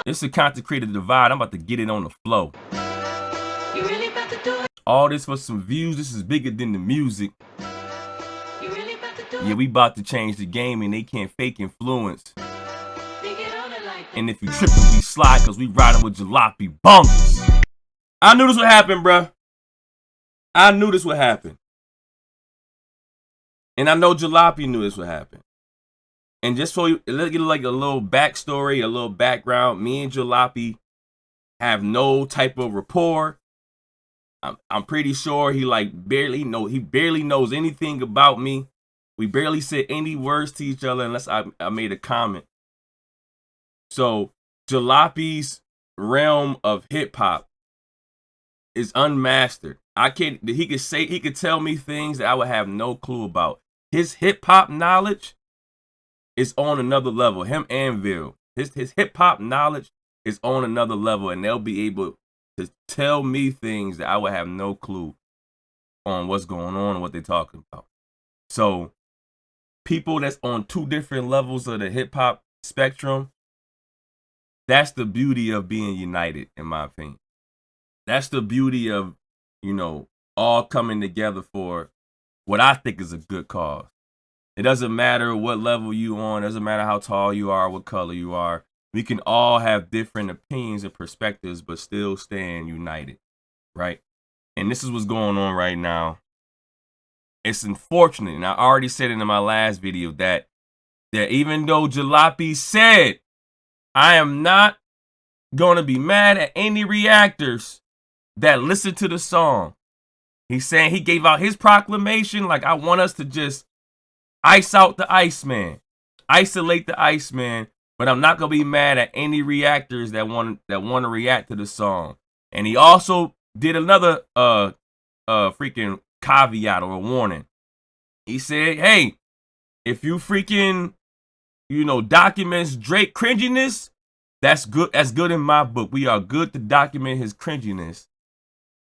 It's a content creator divide. I'm about to get it on the flow. You really about to do it? All this for some views. This is bigger than the music. You really about to do Yeah, it? we about to change the game and they can't fake influence. They get on it like that. And if you tripping, we slide because we riding with Jalopy Bungus. I knew this would happen, bruh. I knew this would happen. And I know Jalopy knew this would happen. And just so you, let's get like a little backstory, a little background. Me and Jalopy have no type of rapport. I'm pretty sure he barely knows anything about me. We barely said any words to each other unless I made a comment. So Jalopy's realm of hip hop is unmastered. He could tell me things that I would have no clue about. His hip hop knowledge is on another level. Him and Ville. His hip hop knowledge is on another level, and they'll be able to tell me things that I would have no clue on what's going on and what they're talking about. So people that's on two different levels of the hip hop spectrum, that's the beauty of being united, in my opinion. That's the beauty of, all coming together for what I think is a good cause. It doesn't matter what level you on. It doesn't matter how tall you are, what color you are. We can all have different opinions and perspectives, but still stand united, right? And this is what's going on right now. It's unfortunate, and I already said it in my last video, that even though Jalopy said, I am not going to be mad at any reactors that listen to the song. He's saying he gave out his proclamation like, I want us to just ice out the Iceman, isolate the Iceman, but I'm not gonna be mad at any reactors that want to react to the song. And he also did another freaking caveat or a warning. He said, hey, if you freaking documents Drake cringiness, that's good. That's good in my book. We are good to document his cringiness,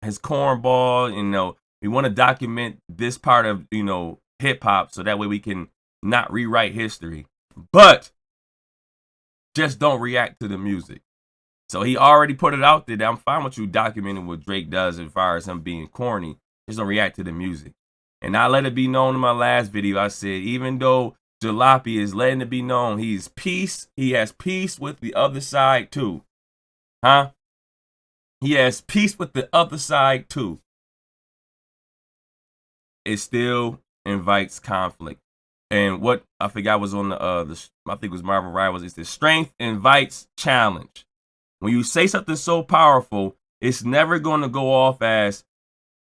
his cornball. We want to document this part of hip hop so that way we can not rewrite history, but just don't react to the music. So he already put it out there that I'm fine with you documenting what Drake does as far as him being corny. Just don't react to the music. And I let it be known in my last video. I said, even though Jalopy is letting it be known, he has peace with the other side too. Huh? He has peace with the other side too. It still invites conflict. And what I forgot was on I think it was Marvel Rivals. It's the strength invites challenge. When you say something so powerful, it's never going to go off as,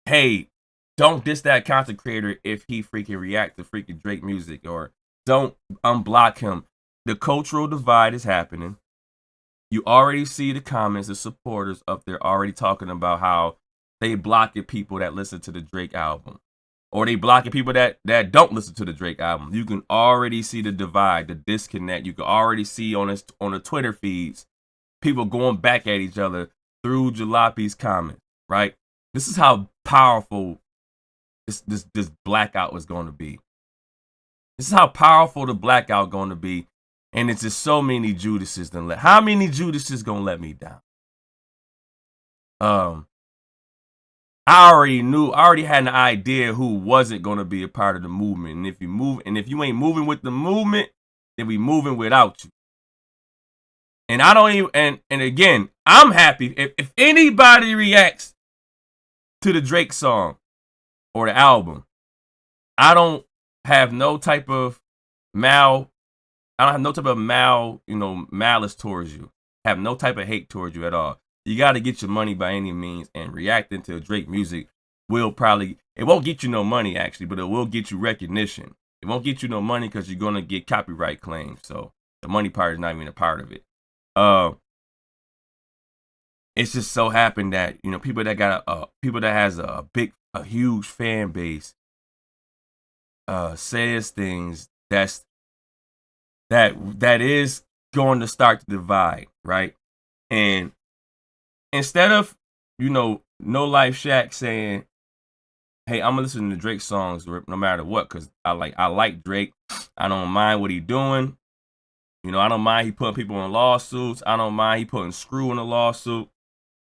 hey, don't diss that content creator if he freaking react to freaking Drake music, or don't unblock him. The cultural divide is happening. You already see the comments, the supporters up there already talking about how they blocking people that listen to the Drake album, or they blocking people that don't listen to the Drake album. You can already see the divide, the disconnect. You can already see on the Twitter feeds, people going back at each other through Jalopy's comments, right? This is how powerful this blackout is going to be. This is how powerful the blackout going to be. And it's just so many Judases how many Judases gonna let me down? I already had an idea who wasn't gonna be a part of the movement. And if you ain't moving with the movement, then we moving without you. And I don't even and again, I'm happy if anybody reacts to the Drake song or the album. I don't have no type of malice towards you. I have no type of hate towards you at all. You got to get your money by any means, and reacting to Drake music it won't get you no money actually, but it will get you recognition. It won't get you no money because you're going to get copyright claims. So the money part is not even a part of it. It's just so happened that, people that has a huge fan base, says things that is going to start to divide, right? And instead of, NoLifeShaq saying, hey, I'm gonna listen to Drake songs no matter what, because I like Drake. I don't mind what he's doing. You know, I don't mind he putting people in lawsuits. I don't mind he putting Screw in a lawsuit.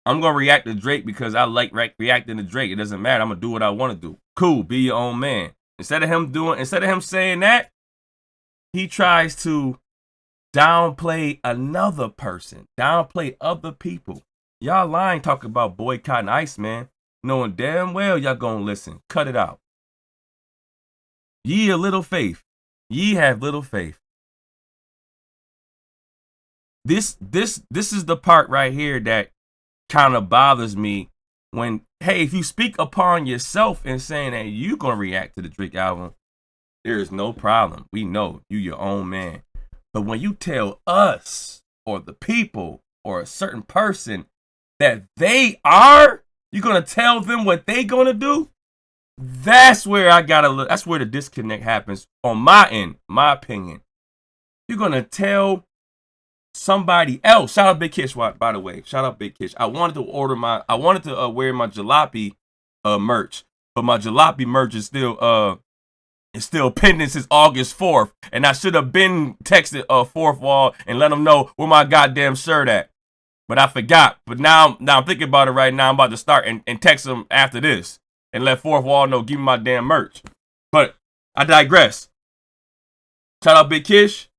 I'm gonna react to Drake because I like reacting to Drake. It doesn't matter. I'm gonna do what I want to do. Cool, be your own man. Instead of him saying that, he tries to downplay another person, downplay other people. Y'all lying talking about boycotting Iceman, knowing damn well y'all gonna listen. Cut it out. Ye of little faith. Ye have little faith. This is the part right here that kind of bothers me when, hey, if you speak upon yourself and saying that you're going to react to the Drake album, there is no problem. We know you your own man. But when you tell us or the people or a certain person that you're going to tell them what they going to do, that's where that's where the disconnect happens on my end, my opinion. You're going to tell somebody else. Shout out Big Kish, by the way. Shout out Big Kish. I wanted to wear my Jalopy merch, but my Jalopy merch is still pending since August 4th, and I should have been texted Fourth Wall and let them know where my goddamn shirt at. But I forgot. But now I'm thinking about it right now. I'm about to start and text them after this and let Fourth Wall know, give me my damn merch. But I digress. Shout out Big Kish.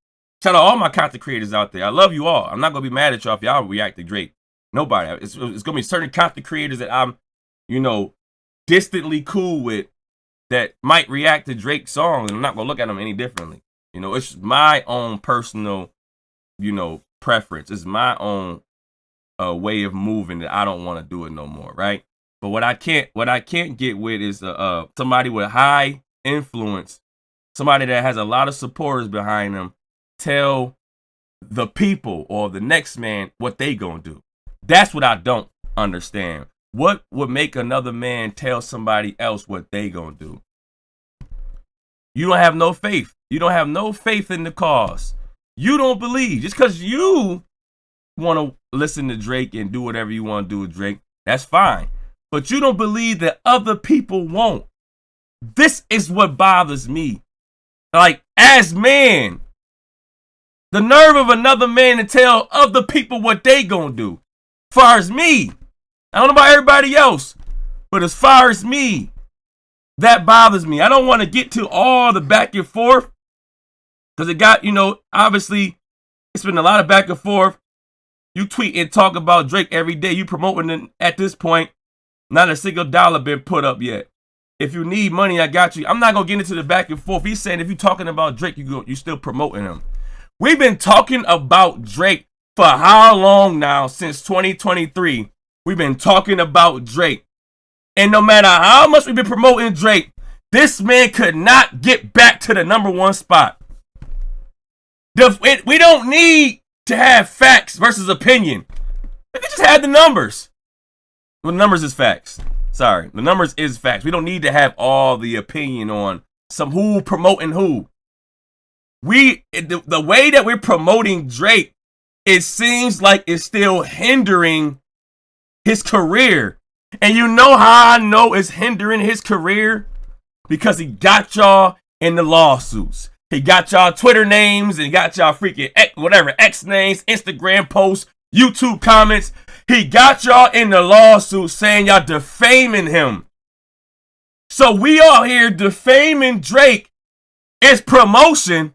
Shout out all my content creators out there. I love you all. I'm not going to be mad at y'all if y'all react to Drake. Nobody. It's going to be certain content creators that I'm, distantly cool with that might react to Drake's song, and I'm not going to look at them any differently. It's my own personal, preference. It's my own way of moving that I don't want to do it no more, right? But what I can't get with is somebody with high influence, somebody that has a lot of supporters behind them, tell the people or the next man what they gonna do. That's what I don't understand. What would make another man tell somebody else what they gonna do? You don't have no faith. You don't have no faith in the cause. You don't believe. Just because you want to listen to Drake and do whatever you want to do with Drake, that's fine. But you don't believe that other people won't. This is what bothers me. Like, as man, the nerve of another man to tell other people what they gonna do. Far as me, I don't know about everybody else, but as far as me, that bothers me. I don't want to get to all the back and forth because it got, obviously, it's been a lot of back and forth. You tweet and talk about Drake every day. You promoting it at this point. Not a single dollar been put up yet. If you need money, I got you. I'm not gonna get into the back and forth. He's saying if you're talking about Drake, you still promoting him. We've been talking about Drake for how long now? Since 2023. We've been talking about Drake. And no matter how much we've been promoting Drake, this man could not get back to the #1 spot. We don't need to have facts versus opinion. We can just have the numbers. Well, the numbers is facts. Sorry, the numbers is facts. We don't need to have all the opinion on who promoting who. The way that we're promoting Drake, it seems like it's still hindering his career. And you know how I know it's hindering his career? Because he got y'all in the lawsuits. He got y'all Twitter names and got y'all freaking X names, Instagram posts, YouTube comments. He got y'all in the lawsuit saying y'all defaming him. So we all here defaming Drake is promotion,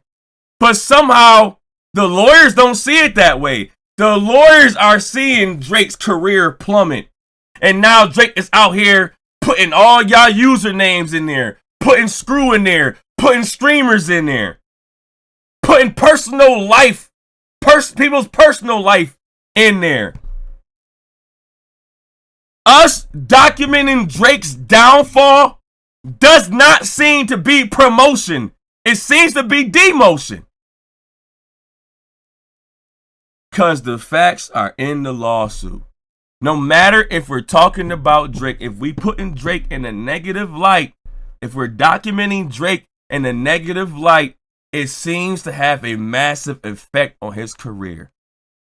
but somehow the lawyers don't see it that way. The lawyers are seeing Drake's career plummet. And now Drake is out here putting all y'all usernames in there, putting Screw in there, putting streamers in there, putting personal life, people's personal life in there. Us documenting Drake's downfall does not seem to be promotion. It seems to be demotion. Because the facts are in the lawsuit. No matter if we're talking about Drake, if we putting Drake in a negative light, if we're documenting Drake in a negative light, it seems to have a massive effect on his career.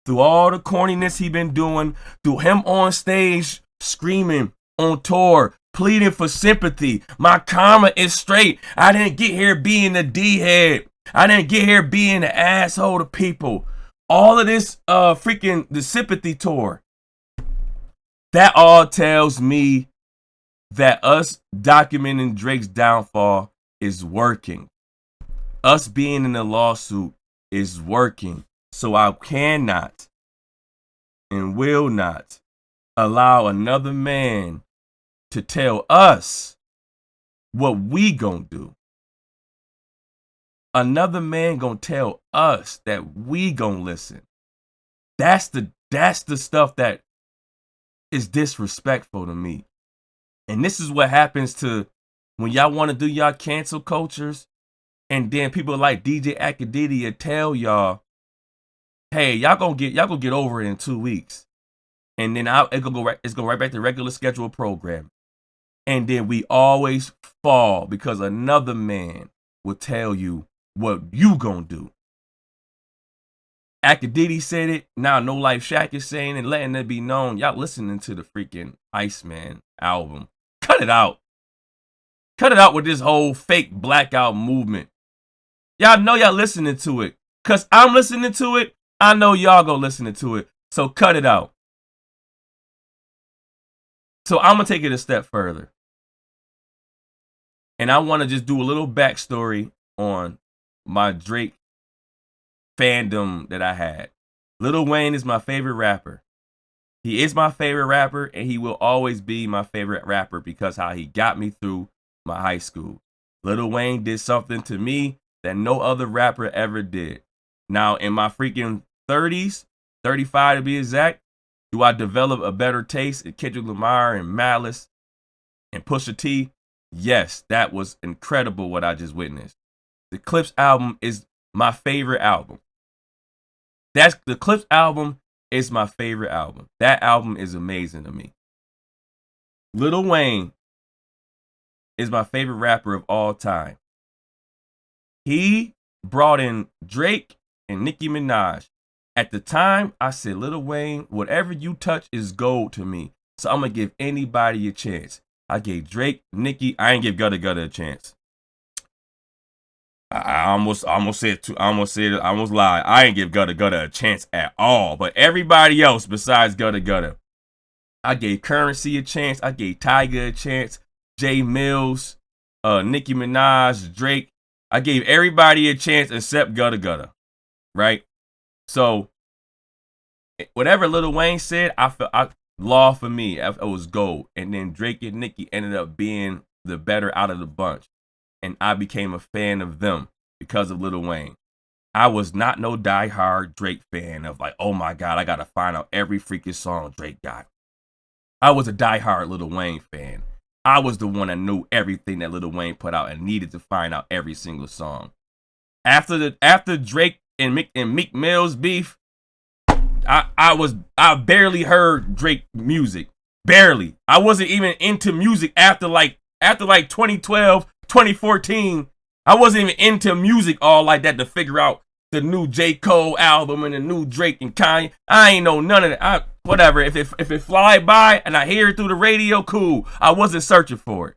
Through all the corniness he been doing, through him on stage screaming, on tour, pleading for sympathy. My karma is straight. I didn't get here being a D-head. I didn't get here being an asshole to people. All of this freaking the sympathy tour. That all tells me that us documenting Drake's downfall is working. Us being in the lawsuit is working. So I cannot and will not allow another man to tell us what we gonna do. Another man gonna tell us that we gonna listen. That's the stuff that is disrespectful to me. And this is what happens to when y'all want to do y'all cancel cultures, and then people like DJ Academia tell y'all, hey, y'all gonna get over it in 2 weeks. And then it's gonna go right back to regular scheduled program. And then we always fall because another man will tell you what you gonna do. Academia said it. Now NoLifeShaq is saying it, letting it be known. Y'all listening to the freaking Iceman album. Cut it out. Cut it out with this whole fake Blackout movement. Y'all know y'all listening to it. Cause I'm listening to it. I know y'all go listening to it. So cut it out. So I'm gonna take it a step further. And I want to just do a little backstory on my Drake fandom that I had. Lil Wayne is my favorite rapper. He is my favorite rapper, and he will always be my favorite rapper because how he got me through my high school. Lil Wayne did something to me that no other rapper ever did. Now, in my freaking 30s, 35 to be exact, do I develop a better taste in Kendrick Lamar and Malice and Pusha T? Yes, that was incredible what I just witnessed. The Clips album is my favorite album. The Clips album is my favorite album. That album is amazing to me. Lil Wayne is my favorite rapper of all time. He brought in Drake and Nicki Minaj. At the time, I said, Lil Wayne, whatever you touch is gold to me. So I'm going to give anybody a chance. I gave Drake, Nicki, I ain't give Gutta Gutta a chance. I almost said too. I almost lied. I ain't give Gutta Gutta a chance at all. But everybody else besides Gutta Gutta, I gave Currency a chance. I gave Tyga a chance. Jay Mills, Nicki Minaj, Drake. I gave everybody a chance except Gutta Gutta. Right? So whatever Lil Wayne said, law for me, it was gold. And then Drake and Nicki ended up being the better out of the bunch. And I became a fan of them because of Lil Wayne. I was not no diehard Drake fan of like, oh my God, I got to find out every freaking song Drake got. I was a diehard Lil Wayne fan. I was the one that knew everything that Lil Wayne put out and needed to find out every single song. After Drake and Meek Mill's beef, I barely heard Drake music. Barely. I wasn't even into music after 2012, 2014. I wasn't even into music all like that to figure out the new J. Cole album and the new Drake and Kanye. I ain't know none of that. Whatever. If it fly by and I hear it through the radio, cool. I wasn't searching for it.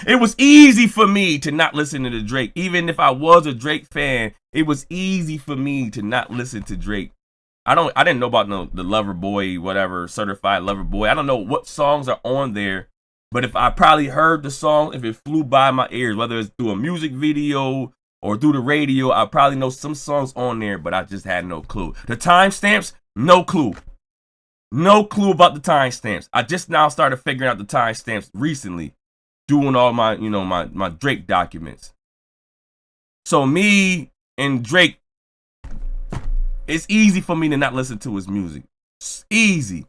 It was easy for me to not listen to Drake. Even if I was a Drake fan, it was easy for me to not listen to Drake. I didn't know about the Lover Boy, whatever, Certified Lover Boy. I don't know what songs are on there, but if I probably heard the song, if it flew by my ears, whether it's through a music video or through the radio, I probably know some songs on there, but I just had no clue. The timestamps, no clue. No clue about the timestamps. I just now started figuring out the timestamps recently, doing all my, my Drake documents. So me and Drake, it's easy for me to not listen to his music. It's easy.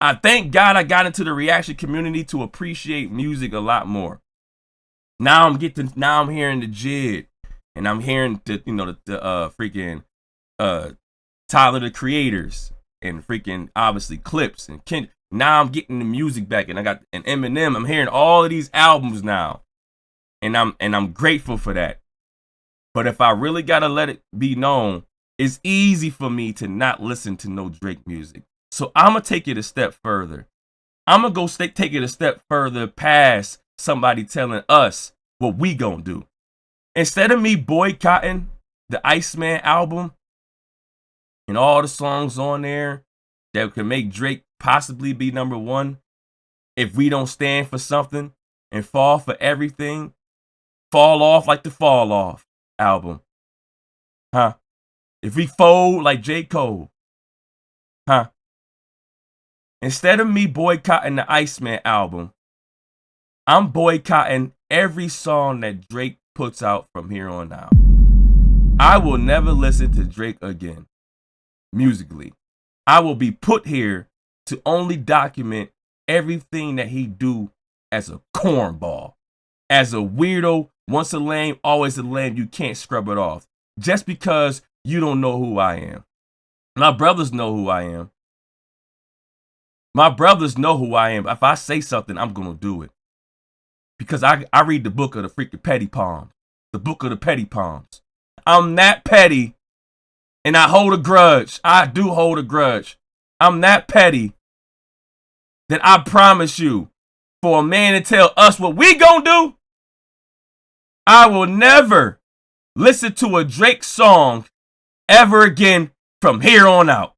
I thank God I got into the reaction community to appreciate music a lot more. Now I'm hearing the Jid, and I'm hearing the freaking Tyler the Creators, and freaking obviously Clips and Ken. Now I'm getting the music back, and I got an Eminem. I'm hearing all of these albums now, and I'm grateful for that. But if I really gotta let it be known, it's easy for me to not listen to no Drake music. So I'm going to take it a step further. I'm going to take it a step further past somebody telling us what we going to do. Instead of me boycotting the Iceman album and all the songs on there that could make Drake possibly be number one, if we don't stand for something and fall for everything, fall off like the Fall Off album, huh? If we fold like J. Cole, huh? Instead of me boycotting the Iceman album, I'm boycotting every song that Drake puts out from here on out. I will never listen to Drake again, musically. I will be put here to only document everything that he do as a cornball, as a weirdo, once a lame, always a lame, you can't scrub it off. Just because you don't know who I am. My brothers know who I am. My brothers know who I am. If I say something, I'm going to do it. Because I read the book of the freaking petty palms. The book of the petty palms. I'm that petty, and I hold a grudge. I do hold a grudge. I'm that petty that I promise you, for a man to tell us what we gonna do, I will never listen to a Drake song ever again from here on out.